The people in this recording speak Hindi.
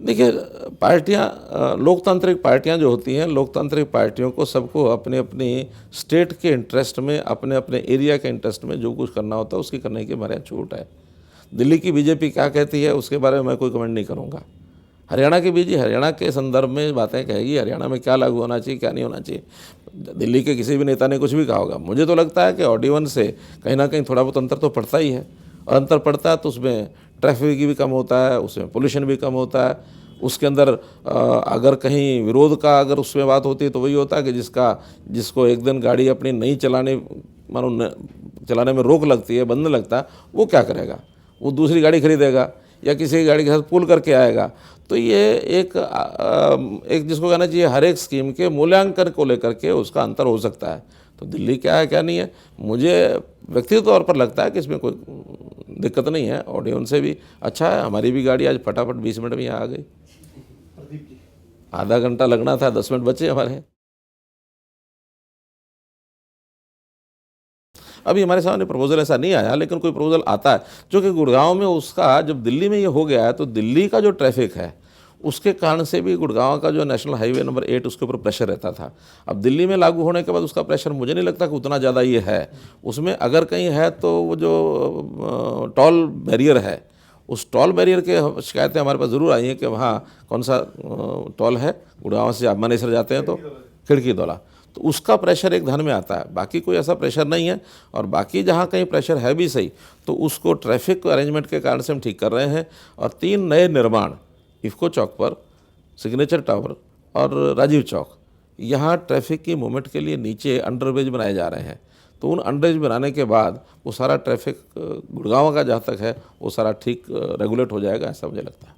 देखिए, पार्टियां, लोकतांत्रिक पार्टियां जो होती हैं, लोकतांत्रिक पार्टियों को सबको अपने अपनी स्टेट के इंटरेस्ट में, अपने अपने एरिया के इंटरेस्ट में जो कुछ करना होता है उसकी करने की हमारे यहाँ छूट है। दिल्ली की बीजेपी क्या कहती है उसके बारे में मैं कोई कमेंट नहीं करूँगा। हरियाणा की बीजेपी हरियाणा के संदर्भ में बातें कहेगी, हरियाणा में क्या लागू होना चाहिए क्या नहीं होना चाहिए। दिल्ली के किसी भी नेता ने कुछ भी कहा होगा, मुझे तो लगता है कि ऑडी 1 से कहीं ना कहीं थोड़ा बहुत अंतर तो पड़ता ही है, और अंतर पड़ता है तो उसमें ट्रैफिक भी कम होता है, उसमें पोल्यूशन भी कम होता है। उसके अंदर अगर कहीं विरोध का अगर उसमें बात होती है तो वही होता है कि जिसको एक दिन गाड़ी अपनी नहीं चलाने, मानो चलाने में रोक लगती है, बंद लगता है, वो क्या करेगा? वो दूसरी गाड़ी खरीदेगा या किसी की गाड़ी के साथ पुल करके आएगा। तो ये एक जिसको कहना चाहिए हर एक स्कीम के मूल्यांकन को लेकर के उसका अंतर हो सकता है। तो दिल्ली क्या है क्या नहीं है, मुझे व्यक्तिगत तौर पर लगता है कि इसमें कोई दिक्कत नहीं है। ऑडी 1 से भी अच्छा है, हमारी भी गाड़ी आज फटाफट 20 मिनट में यहाँ आ गई। आधा घंटा लगना था, 10 मिनट बचे हमारे। अभी हमारे सामने प्रपोजल ऐसा नहीं आया, लेकिन कोई प्रपोजल आता है जो कि गुड़गांव में उसका, जब दिल्ली में ये हो गया है तो दिल्ली का जो ट्रैफिक है उसके कारण से भी गुड़गांव का जो नेशनल हाईवे नंबर 8 उसके ऊपर प्रेशर रहता था। अब दिल्ली में लागू होने के बाद उसका प्रेशर मुझे नहीं लगता कि उतना ज़्यादा ये है। उसमें अगर कहीं है तो वो जो टोल बैरियर है, उस टोल बैरियर के शिकायतें हमारे पास ज़रूर आई हैं कि वहाँ कौन सा टोल है, गुड़गांव से आप मानेसर जाते हैं तो खिड़की दौला, तो उसका प्रेशर एक ध्यान में आता है। बाकी कोई ऐसा प्रेशर नहीं है, और बाकी जहाँ कहीं प्रेशर है भी सही तो उसको ट्रैफिक अरेंजमेंट के कारण से हम ठीक कर रहे हैं। और 3 नए निर्माण इफ़को चौक पर, सिग्नेचर टावर और राजीव चौक, यहाँ ट्रैफिक की मूवमेंट के लिए नीचे अंडरब्रिज बनाए जा रहे हैं। तो उन अंडरब्रिज बनाने के बाद वो सारा ट्रैफिक गुड़गांव का जहाँ तक है वो सारा ठीक रेगुलेट हो जाएगा, ऐसा मुझे लगता है।